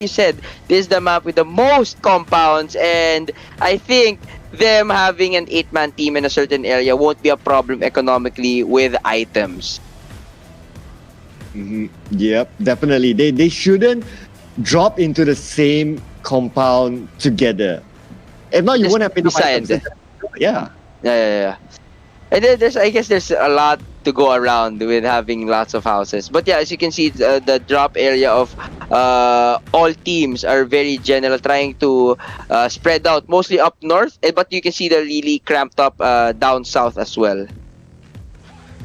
you said, this is the map with the most compounds, and I think them having an 8-man team in a certain area won't be a problem economically with items. Yep, definitely. They shouldn't drop into the same compound together. If not, you Just won't have enough beside. items. Yeah. Yeah. And then I guess there's a lot to go around with having lots of houses. But yeah, as you can see, the drop area of all teams are very general, trying to spread out, mostly up north. But you can see they're really cramped up down south as well.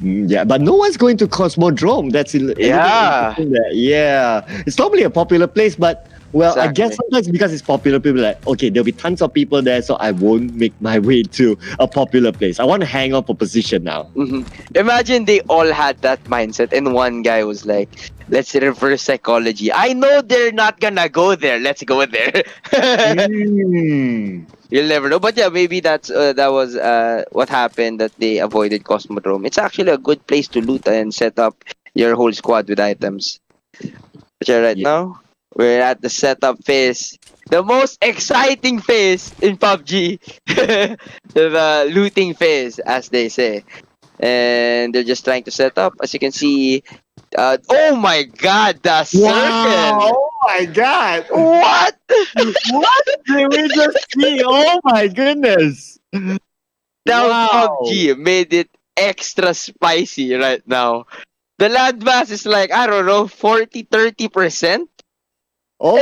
Yeah, but no one's going to Cosmodrome. That's Yeah. Yeah, it's probably a popular place, but well, Exactly. I guess sometimes because it's popular, people are like, okay, there'll be tons of people there, so I won't make my way to a popular place. I want to hang on for position now. Imagine they all had that mindset, and one guy was like, let's reverse psychology. I know they're not gonna go there. Let's go there. You'll never know. But yeah, maybe that was what happened, that they avoided Cosmodrome. It's actually a good place to loot and set up your whole squad with items. But yeah, right now, we're at the setup phase. The most exciting phase in PUBG. The looting phase, as they say. And they're just trying to set up. As you can see, oh my god, the circle! Oh my god! What? What did we just see? Oh my goodness! Now PUBG made it extra spicy right now. The landmass is like, I don't know, 40-30%? Oh,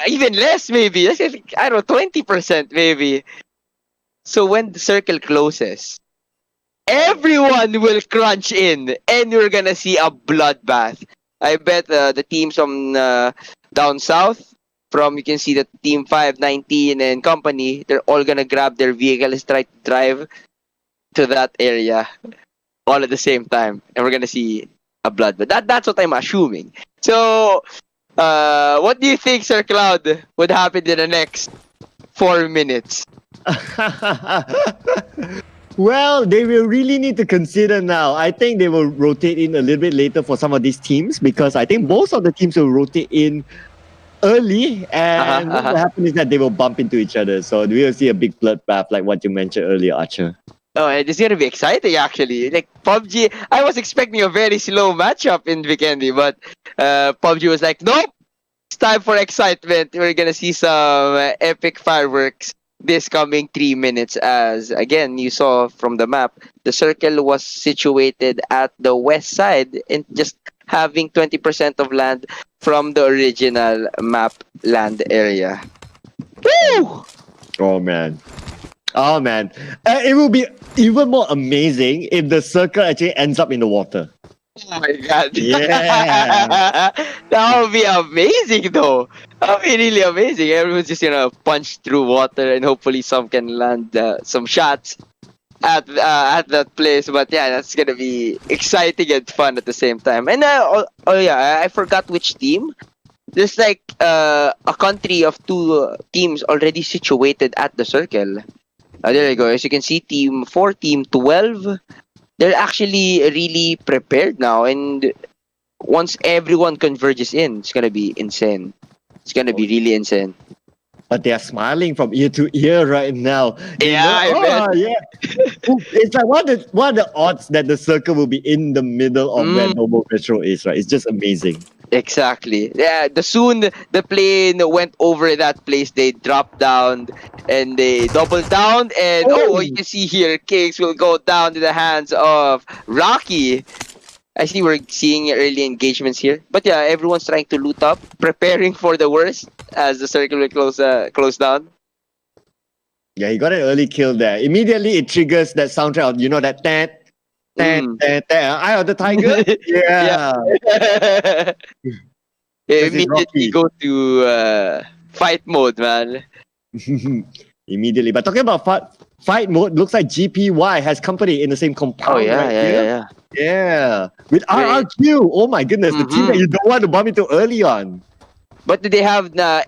even less maybe. I don't know, 20% maybe. So when the circle closes, everyone will crunch in, and you're gonna see a bloodbath. I bet the teams from down south, you can see that Team 519 and company, they're all gonna grab their vehicles, try to drive to that area all at the same time, and we're gonna see a bloodbath. That's what I'm assuming. So, what do you think, Sir Cloud, would happen in the next 4 minutes? Well, they will really need to consider now. I think they will rotate in a little bit later for some of these teams, because I think most of the teams will rotate in early, and what will happen is that they will bump into each other. So we will see a big bloodbath like what you mentioned earlier, Archer. Oh, it's gonna be exciting actually. Like PUBG, I was expecting a very slow matchup in Vikendi, but PUBG was like, nope, it's time for excitement. We're gonna see some epic fireworks this coming 3 minutes. As again, you saw from the map, the circle was situated at the west side and just having 20% of land from the original map land area. Woo! Oh man. It will be even more amazing if the circle actually ends up in the water. Oh my god. Yeah. That would be amazing though. That would be really amazing. Everyone's just gonna punch through water, and hopefully some can land some shots at that place. But yeah, that's gonna be exciting and fun at the same time. And I forgot which team. There's like a country of 2 teams already situated at the circle. There you go. As you can see, Team 4, Team 12, they're actually really prepared now. And once everyone converges in, it's gonna be insane. It's gonna be really insane. But they are smiling from ear to ear right now. I bet. Yeah. It's like what are the odds that the circle will be in the middle of where Noble Metro is, right? It's just amazing. Exactly. Yeah, soon the plane went over that place, they dropped down and they doubled down, and you can see here, Kings will go down to the hands of Rocky. I see we're seeing early engagements here. But yeah, everyone's trying to loot up, preparing for the worst as the circle will close down. Yeah, he got an early kill there. Immediately it triggers that soundtrack, you know, that Eye of the Tiger? Yeah. Immediately go to fight mode, man. Immediately. But talking about fight mode, looks like GPY has company in the same compound. Yeah. With RRQ. Oh my goodness, the team that you don't want to bump into early on. But they have the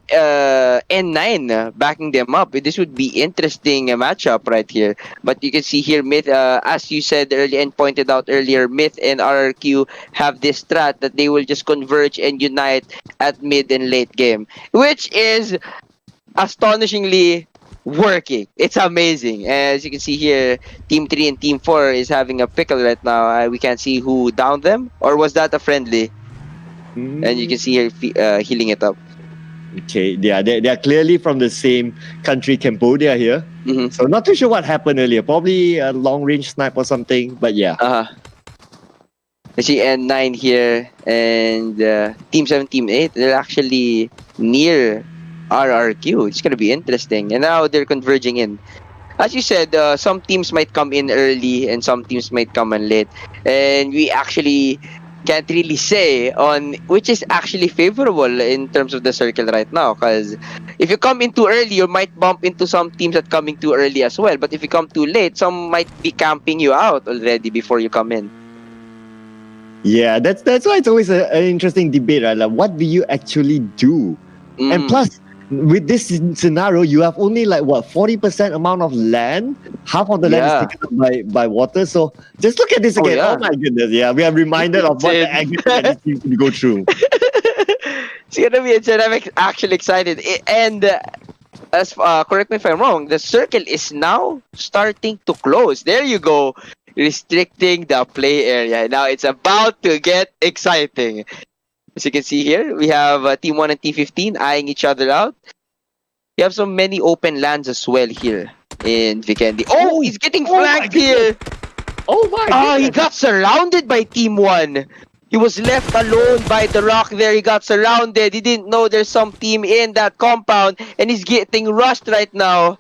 N9 backing them up. This would be interesting matchup right here. But you can see here, Myth, as you said earlier and pointed out earlier, Myth and RRQ have this strat that they will just converge and unite at mid and late game, which is astonishingly working. It's amazing. As you can see here, Team 3 and Team 4 is having a pickle right now. We can't see who downed them. Or was that a friendly? And you can see here healing it up. Okay, yeah, they are clearly from the same country, Cambodia here. So not too sure what happened earlier. Probably a long-range snipe or something, but yeah. You see N9 here and Team 7, Team 8, they're actually near RRQ. It's going to be interesting. And now they're converging in. As you said, some teams might come in early and some teams might come in late. And we actually can't really say on which is actually favorable in terms of the circle right now. Because if you come in too early, you might bump into some teams that come in too early as well. But if you come too late, some might be camping you out already before you come in. Yeah, that's why it's always an interesting debate, right? Like, what do you actually do? And plus, with this scenario, you have only like what 40% amount of land. Half of the land is taken up by water. So just look at this again. Oh my goodness! Yeah, we are reminded of what the agony that this team can go through. It's gonna be insane. I'm actually excited. And as correct me if I'm wrong, the circle is now starting to close. There you go, restricting the play area. Now it's about to get exciting. As you can see here, we have Team 1 and Team 15 eyeing each other out. You have so many open lands as well here in Vikendi. Oh, he's getting flanked here. Oh my goodness. He got surrounded by Team 1. He was left alone by the rock there. He got surrounded. He didn't know there's some team in that compound. And he's getting rushed right now.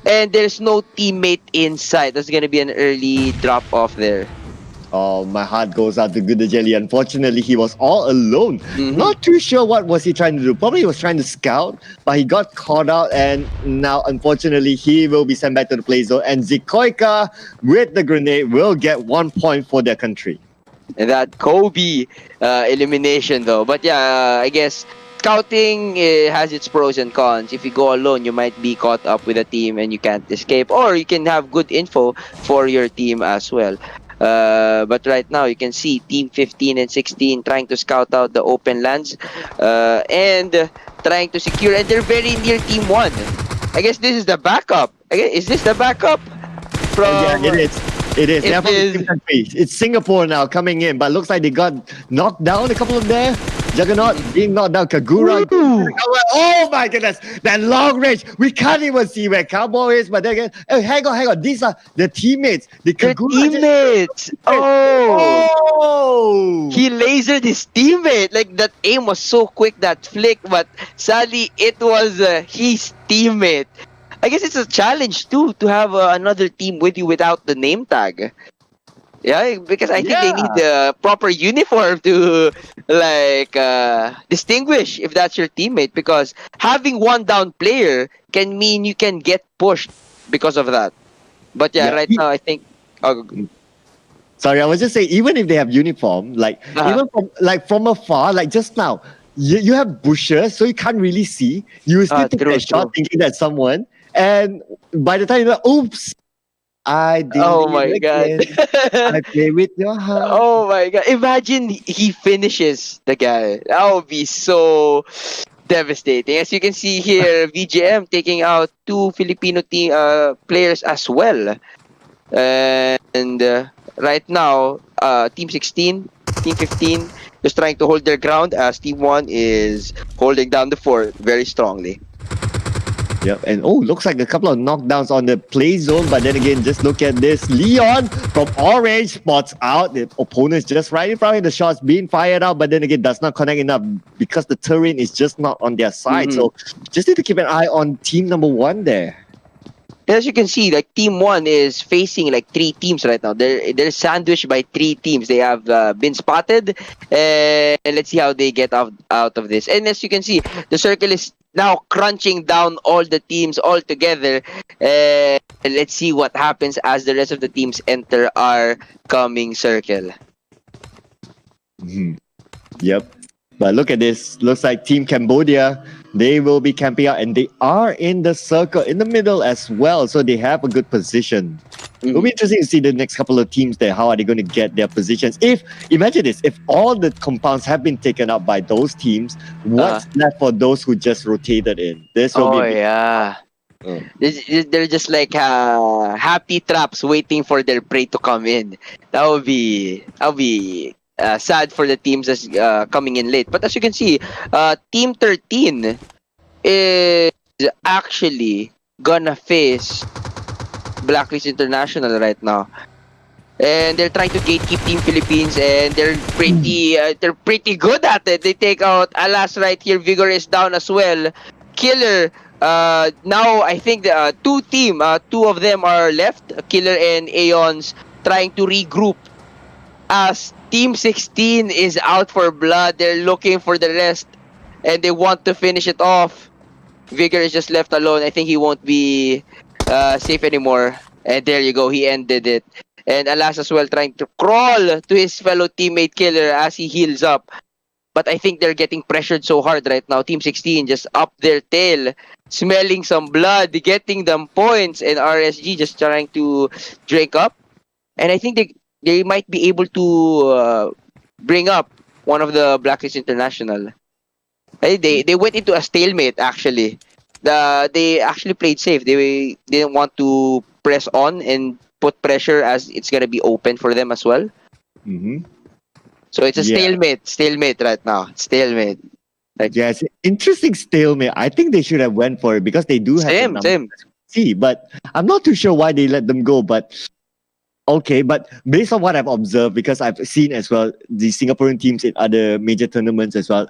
And there's no teammate inside. That's going to be an early drop-off there. Oh, my heart goes out to Good Jelly. Unfortunately, he was all alone. Not too sure what was he trying to do. Probably he was trying to scout, but he got caught out, and now, unfortunately, he will be sent back to the play zone. And ZULLY with the grenade will get 1 point for their country. And that Kobe elimination, though. But yeah, I guess scouting has its pros and cons. If you go alone, you might be caught up with a team and you can't escape, or you can have good info for your team as well. But right now you can see Team 15 and 16 trying to scout out the open lands and trying to secure, and they're very near Team 1. I guess this is the backup. Is this the backup? Yeah, it is. It is. They're from the same country. It's Singapore now coming in, but looks like they got knocked down, a couple of there. Juggernaut being knocked down. Kagura. Oh my goodness. That long range. We can't even see where Cowboy is, but then again, oh, hang on. These are the teammates. The teammates. Oh. He lasered his teammate. Like, that aim was so quick, that flick, but sadly, it was his teammate. I guess it's a challenge too to have another team with you without the name tag. Yeah, because I think they need the proper uniform to like distinguish if that's your teammate, because having one down player can mean you can get pushed because of that. But yeah, right now I think sorry, I was just saying, even if they have uniform, like even from afar, like just now, you have bushes, so you can't really see. You still take that shot thinking that's someone. And by the time you're like, oops, I did. Oh my god. I play with your heart. Oh my god. Imagine he finishes the guy. That would be so devastating. As you can see here, VGM taking out 2 Filipino team players as well. And right now, Team 16, Team 15 just trying to hold their ground, as Team 1 is holding down the fort very strongly. Yep, and looks like a couple of knockdowns on the play zone, but then again, just look at this. Leon from orange spots out. The opponent's just right in front of the shots being fired out, but then again, does not connect enough because the terrain is just not on their side. So just need to keep an eye on team number 1 there. As you can see, like Team 1 is facing like 3 teams right now. They're sandwiched by 3 teams. They have been spotted, and let's see how they get out of this. And as you can see, the circle is now crunching down all the teams all together. And let's see what happens as the rest of the teams enter our coming circle. Yep. But look at this. Looks like Team Cambodia, they will be camping out, and they are in the circle in the middle as well. So they have a good position. It'll be interesting to see the next couple of teams there. How are they going to get their positions? Imagine this, if all the compounds have been taken up by those teams, what's left for those who just rotated in? This will be yeah. They're just like happy traps waiting for their prey to come in. That would be sad for the teams that's coming in late. But as you can see, Team 13 is actually gonna face Blacklist International right now, and they're trying to gatekeep Team Philippines, and they're pretty good at it. They take out Alas right here. Vigor is down as well. Killer. Now I think the two of them are left. Killer and Aeons trying to regroup as Team 16 is out for blood. They're looking for the rest, and they want to finish it off. Vigor is just left alone. I think he won't be safe anymore. And there you go. He ended it. And Alas as well trying to crawl to his fellow teammate Killer as he heals up. But I think they're getting pressured so hard right now. Team 16 just up their tail, smelling some blood, getting them points, and RSG just trying to drink up. And I think they might be able to bring up one of the Blacklist International. They went into a stalemate actually. They actually played safe. They didn't want to press on and put pressure as it's gonna be open for them as well. So it's a stalemate right now. Stalemate. It's an interesting stalemate. I think they should have went for it because they do have the numbers. See, but I'm not too sure why they let them go. But okay, but based on what I've observed, because I've seen as well the Singaporean teams in other major tournaments as well,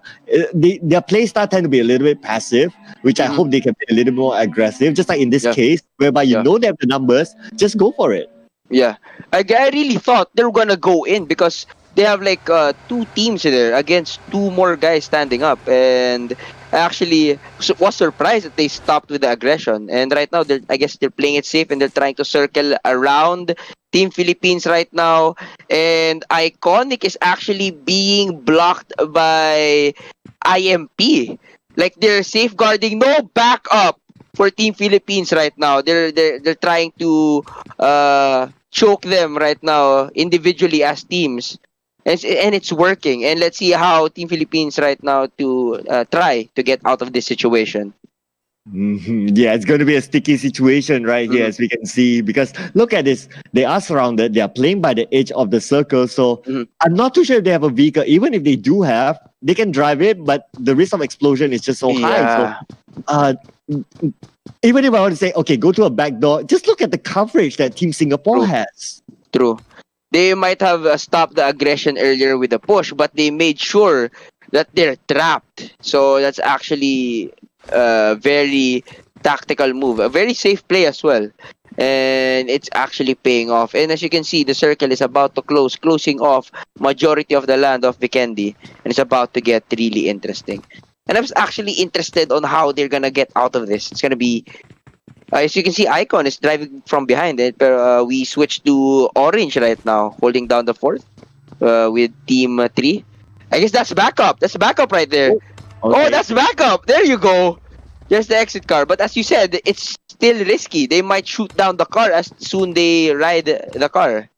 their play style tend to be a little bit passive, which I hope they can be a little more aggressive. Just like in this case, whereby you know they have the numbers, just go for it. Yeah, I really thought they were gonna go in because they have like two teams there against two more guys standing up, and I actually was surprised that they stopped with the aggression. And right now, I guess they're playing it safe and they're trying to circle around Team Philippines right now. And Iconic is actually being blocked by IMP. Like they're safeguarding, no backup for Team Philippines right now. They're trying to choke them right now individually as teams. And it's working. And let's see how Team Philippines right now to try to get out of this situation. Yeah, it's going to be a sticky situation right here, as we can see. Because look at this. They are surrounded. They are playing by the edge of the circle. So I'm not too sure if they have a vehicle. Even if they do have, they can drive it. But the risk of explosion is just so high. So even if I want to say, okay, go to a back door, just look at the coverage that Team Singapore has. True. They might have stopped the aggression earlier with the push, but they made sure that they're trapped. So that's actually a very tactical move. A very safe play as well. And it's actually paying off. And as you can see, the circle is about to closing off majority of the land of Vikendi. And it's about to get really interesting. And I was actually interested on how they're going to get out of this. It's going to be... as you can see, Icon is driving from behind it, but we switch to Orange right now, holding down the fourth with Team 3. I guess that's backup. That's backup right there. Oh, that's backup. There you go. There's the exit car. But as you said, it's still risky. They might shoot down the car as soon they ride the car.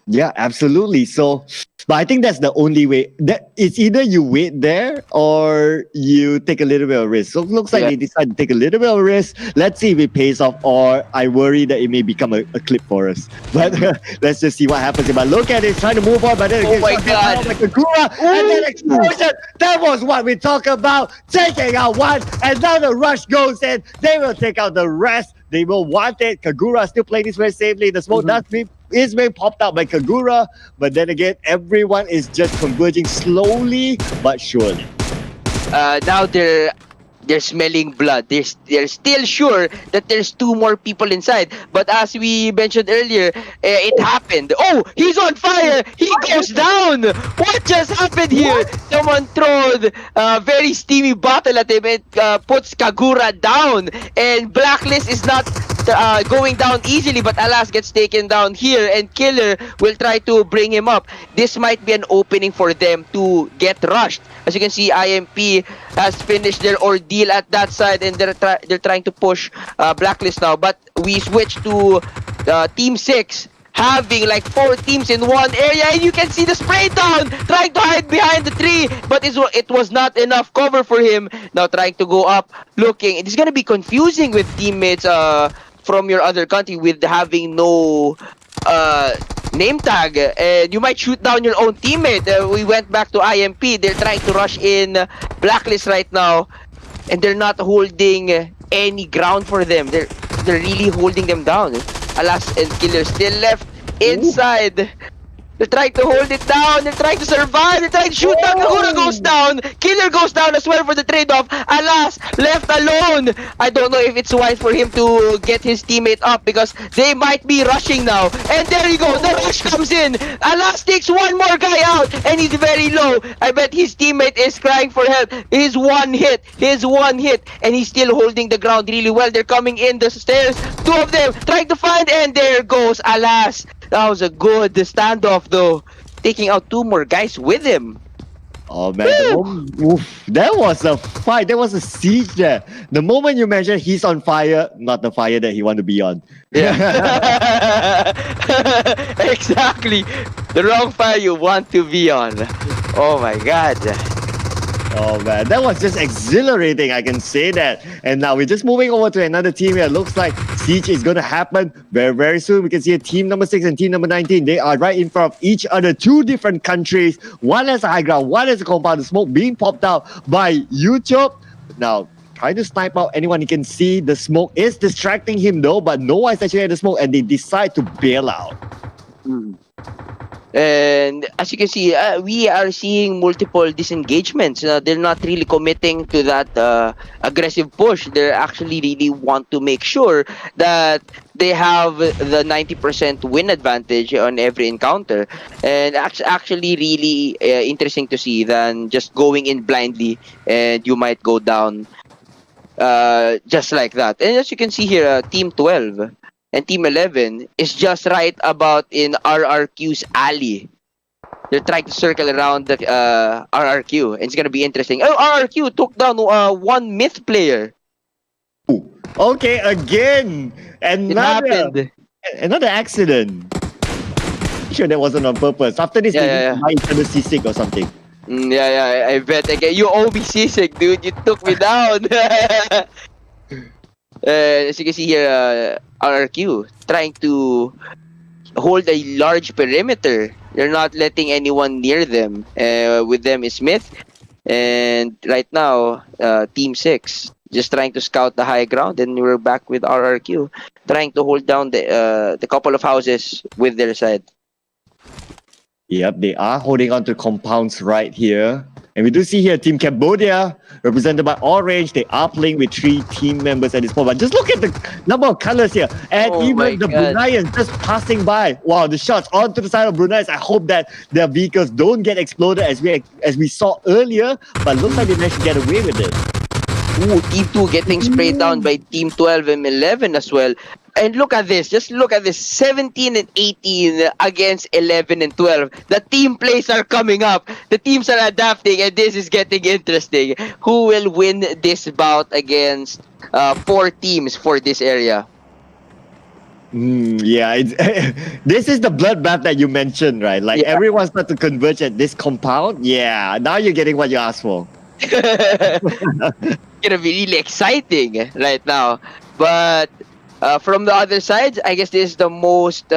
Yeah, absolutely. So, but I think that's the only way. That it's either you wait there or you take a little bit of risk. So it looks like they decide to take a little bit of risk. Let's see if it pays off, or I worry that it may become a clip for us. But let's just see what happens. But look at it, trying to move on, but then oh my god, like a Kagura, and then explosion. That was what we talk about. Taking out one, and now the rush goes in. They will take out the rest. They will want it. Kagura still playing this very safely. The smoke is being popped out by Kagura, but then again, everyone is just converging slowly but surely. Now they're smelling blood. They're still sure that there's two more people inside. But as we mentioned earlier, it happened. Oh, he's on fire! He goes down! What just happened here? Someone thrown a very steamy bottle at him and puts Kagura down. And Blacklist is not going down easily, but Alas gets taken down here, and Killer will try to bring him up. This might be an opening for them to get rushed. As you can see, IMP has finished their ordeal at that side, and they're trying to push Blacklist now. But we switch to Team 6, having like 4 teams in one area, and you can see the spray down, trying to hide behind the tree, but it was not enough cover for him. Now trying to go up, looking. It is gonna be confusing with teammates from your other country with having no name tag, and you might shoot down your own teammate. We went back to IMP. They're trying to rush in Blacklist right now, and they're not holding any ground for them. They're really holding them down. Alas and Killer still left inside. Ooh. They're trying to hold it down. They're trying to survive. They're trying to shoot down. Kahuna goes down. Killer goes down as well for the trade-off. Alas, left alone. I don't know if it's wise for him to get his teammate up because they might be rushing now. And there you go. The rush comes in. Alas takes one more guy out, and he's very low. I bet his teammate is crying for help. His one hit. And he's still holding the ground really well. They're coming in the stairs. 2 of them trying to find, and there goes Alas. That was a good standoff though, taking out 2 more guys with him. Oh man, that was a fight. That was a siege there. The moment you mentioned he's on fire, not the fire that he want to be on. Yeah. Exactly. The wrong fire you want to be on. Oh my god. Oh man, that was just exhilarating, I can say that. And now we're just moving over to another team here. Looks like Siege is going to happen very, very soon. We can see a team number 6 and team number 19. They are right in front of each other. 2 different countries. One has a high ground, one has a compound. The smoke being popped out by YouTube. Now, trying to snipe out anyone he can see. The smoke is distracting him though, but no one is actually at the smoke, and they decide to bail out. And as you can see, we are seeing multiple disengagements. They're not really committing to that aggressive push. They actually really want to make sure that they have the 90% win advantage on every encounter. And actually really interesting to see than just going in blindly and you might go down just like that. And as you can see here, Team 12 and Team 11 is just right about in RRQ's alley. They're trying to circle around the RRQ. And it's going to be interesting. Oh, RRQ took down 1 myth player. Okay, again. Another accident. Sure that wasn't on purpose. After this, they might each other seasick or something. Yeah, I bet. Okay, you owe me seasick, dude. You took me down. As you can see here, RRQ trying to hold a large perimeter. They're not letting anyone near them. With them is Smith. And right now, Team 6 just trying to scout the high ground. And we're back with RRQ trying to hold down the couple of houses with their side. Yep, they are holding on to compounds right here. And we do see here Team Cambodia, represented by Orange. They are playing with 3 team members at this point. But just look at the number of colors here. And even the Bruneians just passing by. Wow, the shots onto the side of Bruneians. I hope that their vehicles don't get exploded as we saw earlier. But looks like they managed to get away with it. Ooh, Team 2 getting sprayed down by Team 12 and 11 as well. And look at this. Just look at this. 17 and 18 against 11 and 12. The team plays are coming up. The teams are adapting, and this is getting interesting. Who will win this bout against 4 teams for this area? Yeah, this is the bloodbath that you mentioned, right? Like everyone's got to converge at this compound. Yeah, now you're getting what you asked for. It's gonna be really exciting right now. But from the other side, I guess this is the most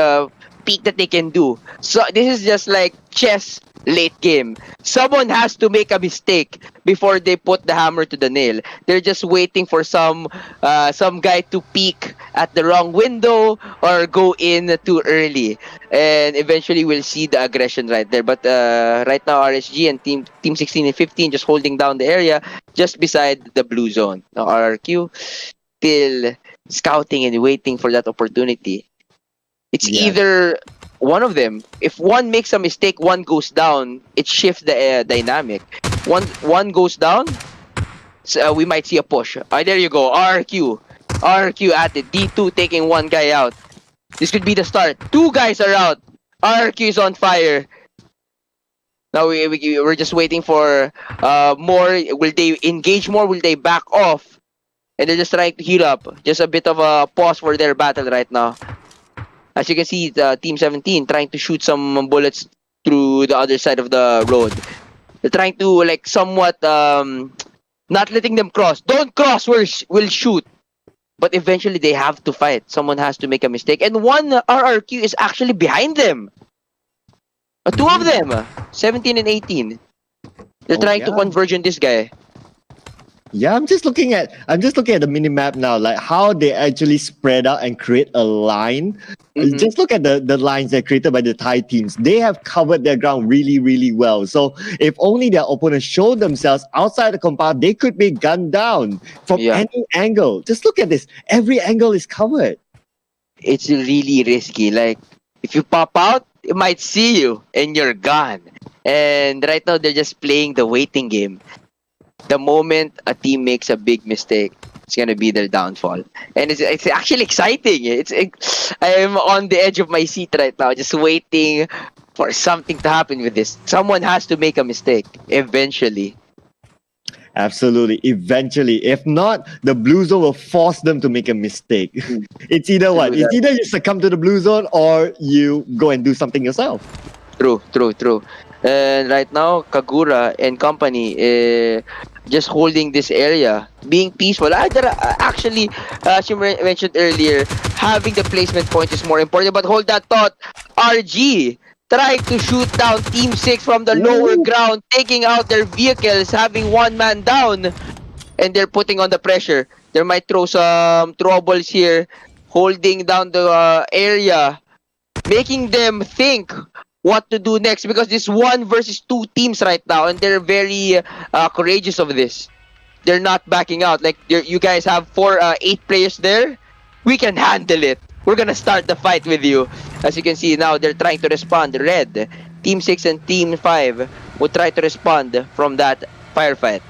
peak that they can do. So this is just like chess late game. Someone has to make a mistake before they put the hammer to the nail. They're just waiting for some guy to peek at the wrong window or go in too early, and eventually we'll see the aggression right there. But right now RSG and team 16 and 15 just holding down the area just beside the blue zone. Now RRQ still scouting and waiting for that opportunity. It's either one of them. If one makes a mistake, one goes down, it shifts the dynamic. One goes down, so we might see a push. There you go, RQ RRQ at it. D2 taking one guy out. This could be the start. Two guys are out. RRQ is on fire. Now we're just waiting for more. Will they engage more? Will they back off? And they're just trying to heal up. Just a bit of a pause for their battle right now. As you can see, Team 17 trying to shoot some bullets through the other side of the road. They're trying to like somewhat not letting them cross. Don't cross, we'll shoot. But eventually they have to fight. Someone has to make a mistake. And one RRQ is actually behind them. Two of them, 17 and 18. They're trying to converge on this guy. Yeah, I'm just looking at the mini map now, like how they actually spread out and create a line. Just look at the lines that are created by the Thai teams. They have covered their ground really, really well. So if only their opponents show themselves outside the compound, they could be gunned down from any angle. Just look at this. Every angle is covered. It's really risky. Like if you pop out, it might see you and you're gone. And right now they're just playing the waiting game. The moment a team makes a big mistake, it's gonna be their downfall, and it's actually exciting. I'm on the edge of my seat right now, just waiting for something to happen with this. Someone has to make a mistake eventually. Absolutely, eventually. If not, the blue zone will force them to make a mistake. It's either what? It's either you succumb to the blue zone or you go and do something yourself. True. And right now, Kagura and company just holding this area, being peaceful. Actually, as you mentioned earlier, having the placement point is more important. But hold that thought. RG trying to shoot down Team 6 from the lower ground, taking out their vehicles, having one man down. And they're putting on the pressure. They might throw some troubles here, holding down the area, making them think what to do next, because this 1 versus 2 teams right now, and they're very courageous of this. They're not backing out. Like you guys have 8 players there. We can handle it. We're gonna start the fight with you. As you can see now, they're trying to respond. Red, Team 6 and Team 5 will try to respond from that firefight.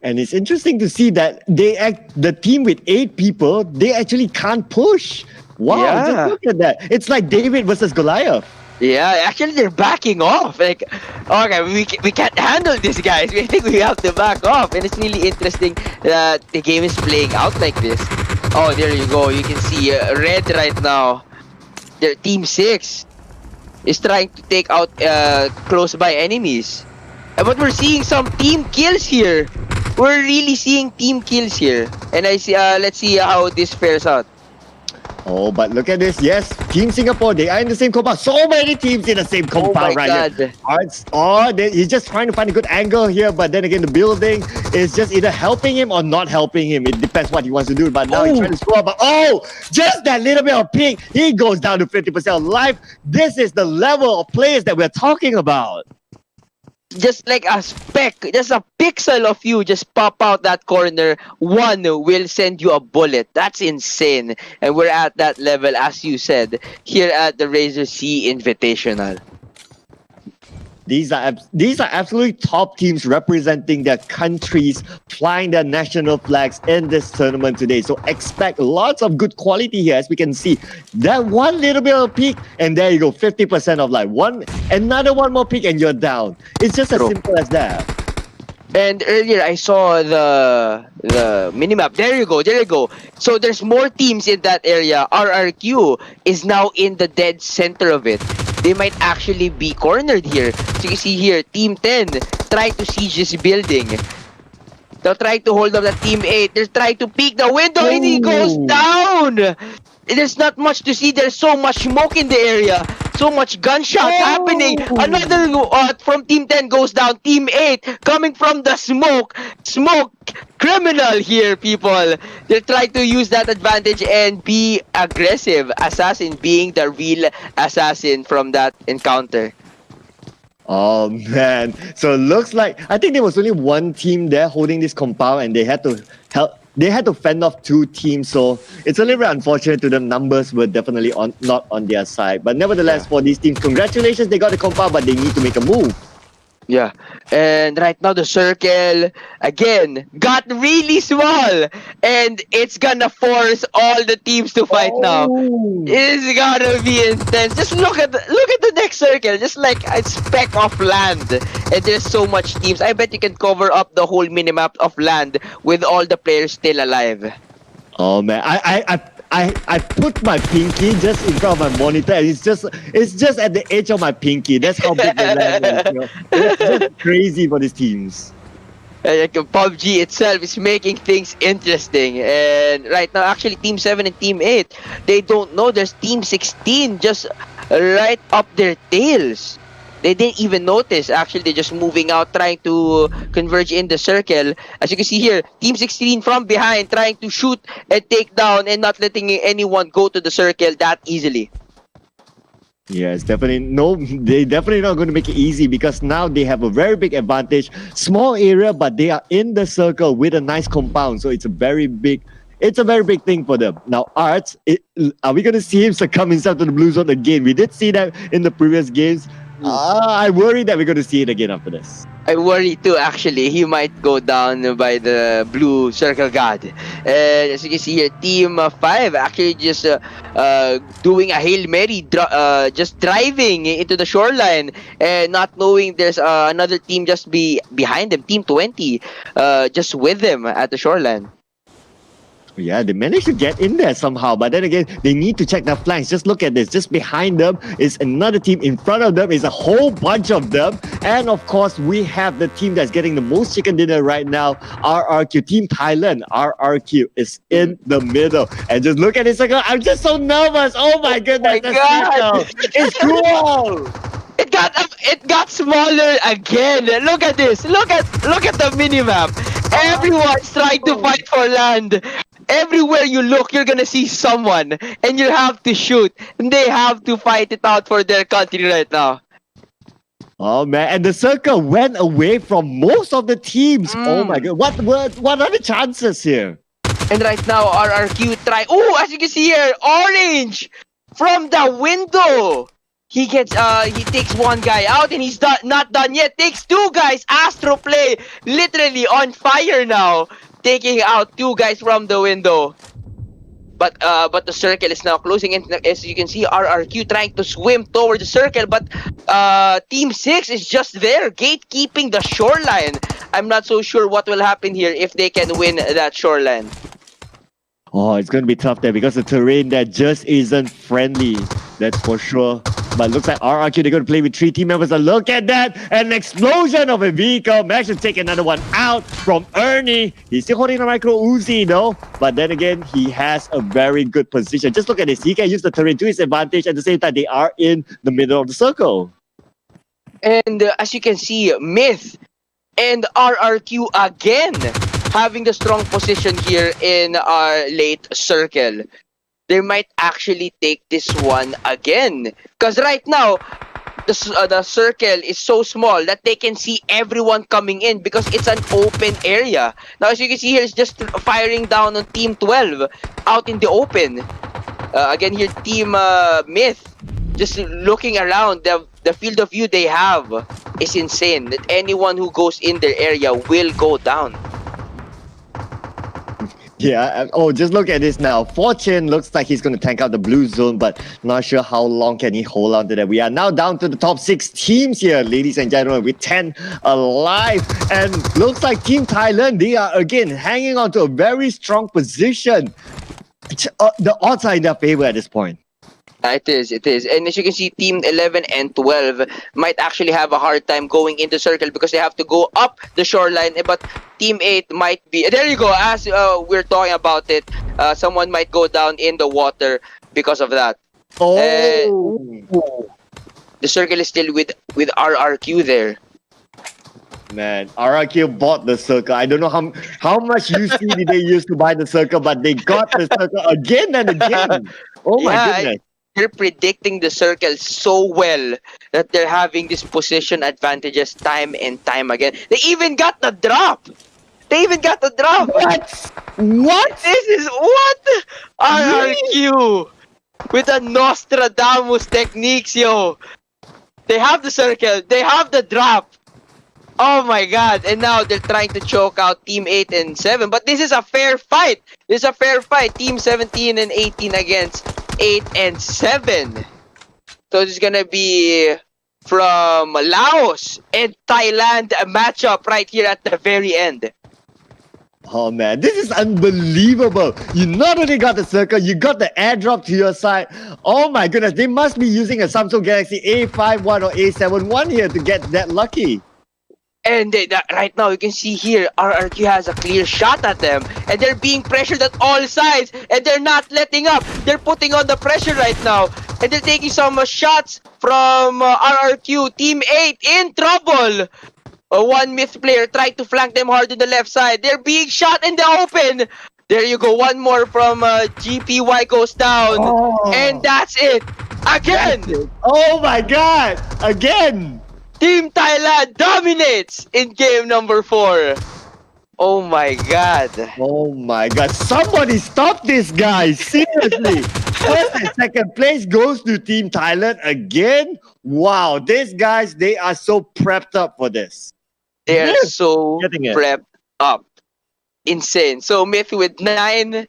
And it's interesting to see that the team with 8 people, they actually can't push. Wow, just look at that. It's like David versus Goliath. Yeah, actually they're backing off. Like, okay, we can't handle this, guys. We think we have to back off. And it's really interesting that the game is playing out like this. Oh, there you go. You can see Red right now. Their Team 6 is trying to take out close by enemies. But we're seeing some team kills here. We're really seeing team kills here. And I see. Let's see how this fares out. Oh, but look at this. Yes, Team Singapore, they are in the same compound. So many teams in the same compound right here. He's just trying to find a good angle here, but then again, the building is just either helping him or not helping him. It depends what he wants to do, but now he's trying to score. But just that little bit of ping, he goes down to 50% life. This is the level of players that we're talking about. Just like a speck, just a pixel of you just pop out that corner, one will send you a bullet. That's insane. And we're at that level, as you said, here at the Razer C Invitational. These are absolutely top teams representing their countries, flying their national flags in this tournament today. So expect lots of good quality here, as we can see. That one little bit of peak, and there you go, 50% of life. Another one more peak, and you're down. It's just as simple as that. And earlier I saw the minimap. There you go. So there's more teams in that area. RRQ is now in the dead center of it. They might actually be cornered here. So you see here, Team 10 try to siege this building. They'll try to hold up the Team 8. They're trying to peek the window and he goes down. There's not much to see. There's so much smoke in the area. So much gunshot happening. Another from Team 10 goes down. Team 8 coming from the smoke. Smoke criminal here, people. They try to use that advantage and be aggressive. Assassin being the real assassin from that encounter. Oh man. So it looks like, I think there was only one team there holding this compound, and they had to help. They had to fend off 2 teams, so it's a little bit unfortunate to them. Numbers were definitely not on their side. But nevertheless, for these teams, congratulations, they got the compound, but they need to make a move. Yeah, and right now the circle again got really small, and it's gonna force all the teams to fight now. Oh. It's gonna be intense. Just look at the next circle, just like a speck of land, and there's so much teams. I bet you can cover up the whole minimap of land with all the players still alive. Oh man, I put my pinky just in front of my monitor, and it's just at the edge of my pinky. That's how big the land is. You know? It's just crazy for these teams. Like PUBG itself is making things interesting, and right now actually Team 7 and Team 8, they don't know there's Team 16 just right up their tails. They didn't even notice. Actually, they're just moving out, trying to converge in the circle. As you can see here, Team 16 from behind, trying to shoot and take down and not letting anyone go to the circle that easily. Yes, definitely. No, they definitely not going to make it easy because now they have a very big advantage. Small area, but they are in the circle with a nice compound. So it's a very big thing for them. Now, Arts, are we going to see him succumb himself to the blue zone again? We did see that in the previous games. I worry that we're going to see it again after this. I worry too, actually. He might go down by the blue circle god. And as you can see here, Team 5 actually just doing a Hail Mary, just driving into the shoreline and not knowing there's another team just behind them, Team 20, just with them at the shoreline. Yeah, they managed to get in there somehow, but then again, they need to check their flanks. Just look at this. Just behind them is another team. In front of them is a whole bunch of them. And of course, we have the team that's getting the most chicken dinner right now, RRQ, Team Thailand. RRQ is in the middle. And just look at this. I'm just so nervous. Oh my goodness. Oh my God. It's cool. It got smaller again. Look at this. Look at the minimap. Everyone's trying to fight for land. Everywhere you look, you're gonna see someone, and you have to shoot. And they have to fight it out for their country right now. Oh man, and the circle went away from most of the teams. Oh my god, what are the chances here? And right now, RRQ try. Oh, as you can see here, orange from the window. He takes one guy out, and he's not done yet. Takes two guys. Astro Play literally on fire now, taking out two guys from the window. But the circle is now closing, and as you can see, RRQ trying to swim towards the circle, but Team 6 is just there, gatekeeping the shoreline. I'm not so sure what will happen here if they can win that shoreline. Oh, it's going to be tough there because the terrain there just isn't friendly. That's for sure. But looks like RRQ, they're going to play with 3 team members. And look at that! An explosion of a vehicle. Managed to take another one out from EARNNY. He's still holding a micro Uzi though. But then again, he has a very good position. Just look at this. He can use the terrain to his advantage. At the same time, they are in the middle of the circle. And as you can see, Myth and RRQ again having the strong position here in our late circle. They might actually take this one again. Because right now, the circle is so small that they can see everyone coming in because it's an open area. Now, as you can see here, it's just firing down on Team 12 out in the open. Again here, Team Myth, just looking around, the field of view they have is insane. That anyone who goes in their area will go down. Yeah, oh, just look at this now. Fortune looks like he's going to tank out the blue zone, but not sure how long can he hold on to that. We are now down to the top 6 teams here, ladies and gentlemen, with 10 alive. And looks like Team Thailand, they are again hanging on to a very strong position. The odds are in their favor at this point. It is. And as you can see, Team 11 and 12 might actually have a hard time going into circle because they have to go up the shoreline. But Team 8 might be... There you go. As we're talking about it, someone might go down in the water because of that. Oh! The circle is still with RRQ there. Man, RRQ bought the circle. I don't know how much UC did they use to buy the circle, but they got the circle again and again. Oh my goodness. They're predicting the circle so well that they're having these position advantages time and time again. They even got the drop. What? This is what? RRQ with the Nostradamus techniques, yo. They have the circle. They have the drop. Oh my god, and now they're trying to choke out Team 8 and 7. But this is a fair fight. This is a fair fight. Team 17 and 18 against 8 and 7. So this is gonna be from Laos and Thailand, a matchup right here at the very end. Oh man, this is unbelievable. You not only got the circle, you got the airdrop to your side. Oh my goodness, they must be using a Samsung Galaxy A51 or A71 here to get that lucky. And right now, you can see here, RRQ has a clear shot at them. And they're being pressured at all sides. And they're not letting up. They're putting on the pressure right now. And they're taking some shots from RRQ. Team 8 in trouble. One myth player tried to flank them hard on the left side. They're being shot in the open. There you go. One more from GPY goes down. Oh. And that's it. Again. Oh my god. Again. Team Thailand dominates in game number 4. Oh my god. Oh my god. Somebody stop this guy. Seriously. First and second place goes to Team Thailand again. Wow. These guys, they are so prepped up for this. They're so Getting it. prepped up. Insane. So Myth with 9